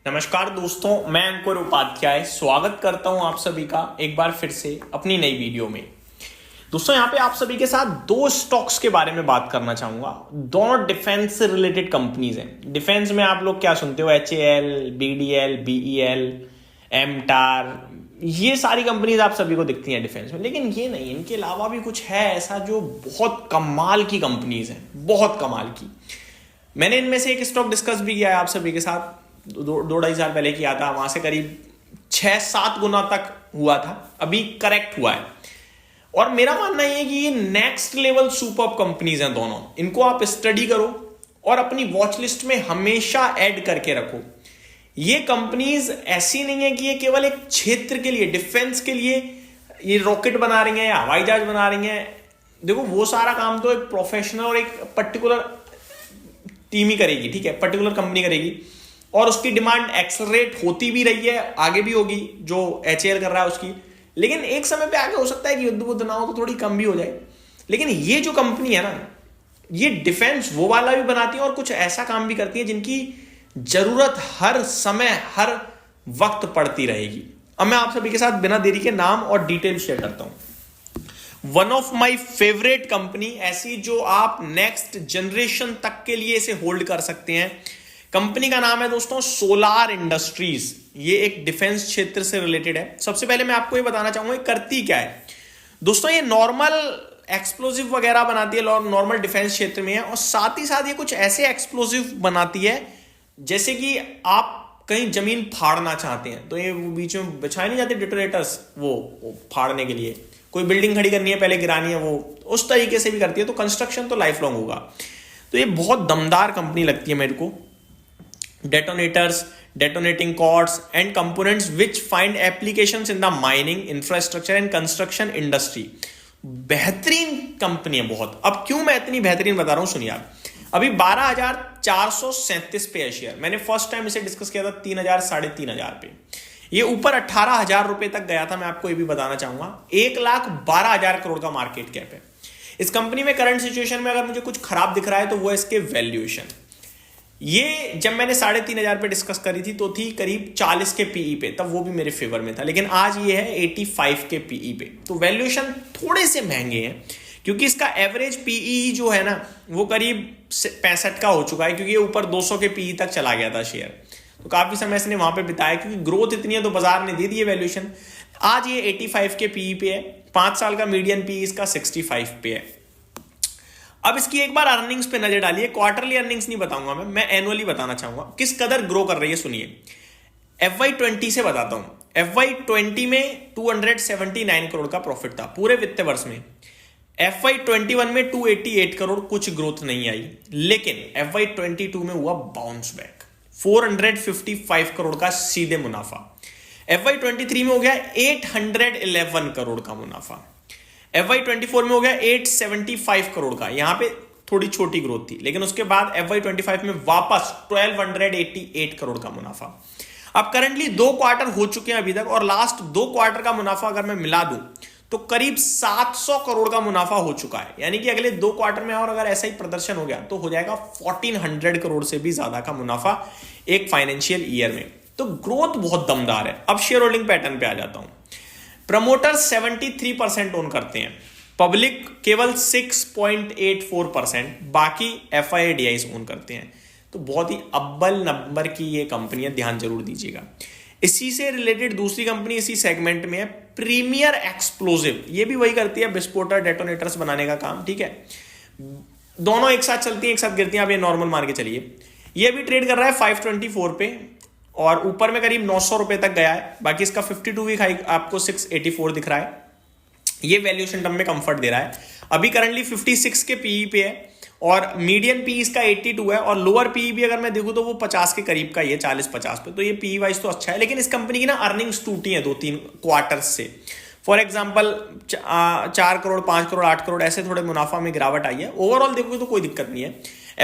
नमस्कार दोस्तों, मैं अंकुर उपाध्याय स्वागत करता हूं आप सभी का एक बार फिर से अपनी नई वीडियो में। दोस्तों यहाँ पे आप सभी के साथ दो स्टॉक्स के बारे में बात करना चाहूंगा। दोनों डिफेंस से रिलेटेड कंपनीज हैं। डिफेंस में आप लोग क्या सुनते हो? HAL, BDL, BEL, MTAR, ये सारी कंपनीज आप सभी को दिखती हैं डिफेंस में। लेकिन ये नहीं, इनके अलावा भी कुछ है ऐसा जो बहुत कमाल की कंपनीज हैं, बहुत कमाल की। मैंने इनमें से एक स्टॉक डिस्कस भी किया है आप सभी के साथ, दो ढाई साल पहले किया था। वहां से करीब 6-7 गुना तक हुआ था, अभी करेक्ट हुआ है। और मेरा मानना यह है कि ये नेक्स्ट लेवल सुपर कंपनीज हैं दोनों। इनको आप स्टडी करो और अपनी वॉच लिस्ट में हमेशा ऐड करके रखो। ये कंपनीज ऐसी नहीं है कि ये केवल एक क्षेत्र के लिए, डिफेंस के लिए ये रॉकेट बना रही हैं या हवाई जहाज बना रही हैं। देखो वो सारा काम तो एक प्रोफेशनल और एक पर्टिकुलर टीम ही करेगी, ठीक है, पर्टिकुलर कंपनी करेगी। और उसकी डिमांड एक्सेलरेट होती भी रही है, आगे भी होगी, जो HAL कर रहा है उसकी। लेकिन एक समय पे आगे हो सकता है कि युद्ध बुद्ध ना हो तो थोड़ी कम भी हो जाए। लेकिन ये जो कंपनी है ना, ये डिफेंस वो वाला भी बनाती है और कुछ ऐसा काम भी करती है जिनकी जरूरत हर समय हर वक्त पड़ती रहेगी। अब मैं आप सभी के साथ बिना देरी के नाम और डिटेल शेयर करता हूं। One of my favourite company, ऐसी जो आप नेक्स्ट जनरेशन तक के लिए इसे होल्ड कर सकते हैं। कंपनी का नाम है दोस्तों सोलार इंडस्ट्रीज। ये एक डिफेंस क्षेत्र से रिलेटेड है। सबसे पहले मैं आपको ये बताना चाहूंगा ये करती क्या है। दोस्तों ये नॉर्मल एक्सप्लोजिव वगैरह बनाती है, नॉर्मल डिफेंस क्षेत्र में है। और साथ ही साथ ये कुछ ऐसे एक्सप्लोजिव बनाती है जैसे कि आप कहीं जमीन फाड़ना चाहते हैं तो ये बीच में बिछाए नहीं जाते डिटोनेटर्स, वो फाड़ने के लिए। कोई बिल्डिंग खड़ी करनी है, पहले गिरानी है, वो उस तरीके से भी करती है। तो कंस्ट्रक्शन तो लाइफ लॉन्ग होगा। तो ये बहुत दमदार कंपनी लगती है मेरे को। Detonators, detonating cords and components which find applications in the mining, infrastructure and construction industry। बेहतरीन कंपनी है बहुत। अब क्यों मैं इतनी बेहतरीन बता रहा हूं, सुनिए आप। अभी 12,437 पे है शेयर। मैंने फर्स्ट टाइम इसे डिस्कस किया था 3,000 3,500 पे। ये ऊपर 18,000 रुपए तक गया था। मैं आपको ये भी बताना चाहूंगा 1,12,000 करोड़ का मार्केट कैप है इस कंपनी में। करंट सिचुएशन में अगर मुझे कुछ खराब दिख रहा है तो वो है इसके वैल्यूएशन। ये जब मैंने 3,500 पे डिस्कस करी थी तो थी करीब 40 के पीई पे, तब वो भी मेरे फेवर में था। लेकिन आज ये है 85 के पीई पे। तो वैल्यूएशन थोड़े से महंगे हैं क्योंकि इसका एवरेज पीई जो है ना वो करीब 65 का हो चुका है, क्योंकि ये ऊपर 200 के पीई तक चला गया था शेयर। तो काफी समय इसने वहां पे बिताया क्योंकि ग्रोथ इतनी है तो बाजार ने दे दी वैल्यूएशन। आज ये 85 के पीई पे है। 5 साल का मीडियन पीई इसका 65 पे है। अब इसकी एक बार अर्निंग्स पे नजर डालिए। क्वार्टरली अर्निंग्स नहीं बताऊंगा मैं एनुअली बताना चाहूंगा किस कदर ग्रो कर रही है। सुनिए, FY20 से बताता हूं। FY20 में 279 करोड़ का प्रॉफिट था पूरे वित्त वर्ष में। FY21 में 288 करोड़, कुछ ग्रोथ नहीं आई। लेकिन FY22 में हुआ बाउंस बैक, 455 करोड़ का सीधे मुनाफा। FY23 में हो गया 811 करोड़ का मुनाफा। FY24 में हो गया 875 करोड़ का। यहां पे थोड़ी छोटी ग्रोथ थी, लेकिन उसके बाद FY25 में वापस 1288 करोड़ का मुनाफा। अब करंटली 2 क्वार्टर हो चुके हैं अभी तक, और लास्ट 2 क्वार्टर का मुनाफा अगर मैं मिला दूं तो करीब 700 करोड़ का मुनाफा हो चुका है। यानी कि अगले 2 क्वार्टर में और अगर ऐसा ही प्रदर्शन हो गया तो हो जाएगा 1400 करोड़ से भी ज्यादा का मुनाफा एक फाइनेंशियल ईयर में। तो ग्रोथ बहुत दमदार है। अब शेयर होल्डिंग पैटर्न पे आ जाता हूं। प्रमोटर 73% ओन करते हैं, पब्लिक केवल 6.84%, बाकी FIDIs ओन करते हैं। तो बहुत ही अव्वल नंबर की ये कंपनी है, ध्यान जरूर दीजिएगा। इसी से रिलेटेड दूसरी कंपनी इसी सेगमेंट में है, प्रीमियर एक्सप्लोजिव। ये भी वही करती है, विस्फोटक डेटोनेटर्स बनाने का काम, ठीक है। दोनों एक साथ चलती हैं, एक साथ गिरती हैं। आप ये नॉर्मल मान के चलिए। ये भी ट्रेड कर रहा है 524 पे और ऊपर में करीब 900 रुपए तक गया है। बाकी इसका 52 वीक हाई आपको 684 दिख रहा है। ये वैल्यूएशन टर्म में कंफर्ट दे रहा है। अभी करंटली 56 के पीई पे है और मीडियन पीई इसका 82 है, और लोअर पीई भी अगर मैं देखूं तो वो 50 के करीब का, ये 40-50 पे। तो ये पीई वाइज तो अच्छा है। लेकिन इस कंपनी की ना अर्निंग्स टूटी है 2-3 क्वार्टर से। फॉर एग्जाम्पल 4 करोड़, 5 करोड़, 8 करोड़ ऐसे थोड़े मुनाफा में गिरावट आई है। ओवरऑल देखोगे तो कोई दिक्कत नहीं है।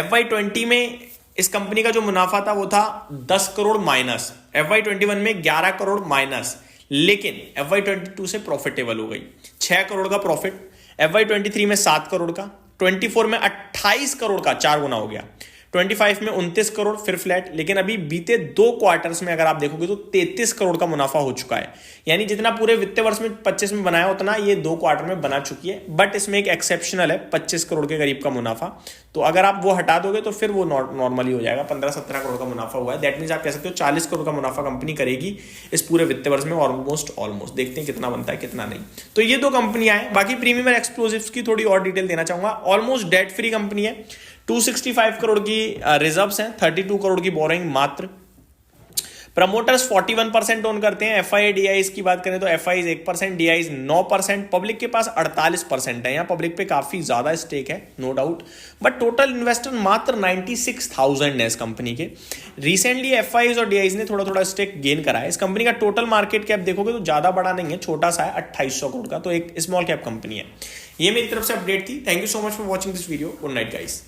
FY20 में इस कंपनी का जो मुनाफा था वो था 10 करोड़ माइनस, FY21 में 11 करोड़ माइनस, लेकिन FY22 से प्रॉफिटेबल हो गई। 6 करोड़ का प्रॉफिट, FY23 में 7 करोड़ का, 24 में 28 करोड़ का, 4 गुना हो गया, 25 में 29 करोड़ फिर फ्लैट, लेकिन अभी बीते 2 क्वार्टर्स में अगर आप देखोगे तो 33 करोड़ का मुनाफा हो चुका है। यानी जितना पूरे वित्तीय वर्ष में 25 में बनाया उतना ये 2 क्वार्टर में बना चुकी है। बट इसमें एक एक्सेप्शनल है, 25 करोड़ के करीब का मुनाफा। तो अगर आप वो हटा दोगे तो फिर वो नॉर्मली हो जाएगा, 15-17 करोड़ का मुनाफा हुआ है। दैट मीन्स आप कह सकते हो 40 करोड़ का मुनाफा कंपनी करेगी इस पूरे वित्तीय वर्ष में। ऑलमोस्ट देखते हैं कितना बनता है कितना नहीं। तो ये 2 कंपनियां हैं। बाकी प्रीमियम एक्सप्लोजिव्स की थोड़ी और डिटेल देना चाहूंगा। ऑलमोस्ट डेट फ्री कंपनी है, 265 करोड़ की रिजर्व्स हैं, 32 करोड़ की बोरिंग मात्र। प्रमोटर्स 41% ओन करते हैं। एफआई डीआईज की बात करें तो एफआईज 1%, डीआईज 9%, पब्लिक के पास 48% है। यहाँ पब्लिक पे काफी ज्यादा स्टेक है, no doubt. But total investor मात्र 96,000 है इस कंपनी के। रिसेंटली एफआईज और डीआईज ने थोड़ा थोड़ा स्टेक गेन करा है। इस कंपनी का टोटल मार्केट कैप देखोगे तो ज्यादा बड़ा नहीं है, छोटा सा है, 2800 करोड़ का। तो एक स्मॉल कैप कंपनी है। ये मेरी तरफ से अपडेट थी। Thank you so much for watching this video. Good night guys.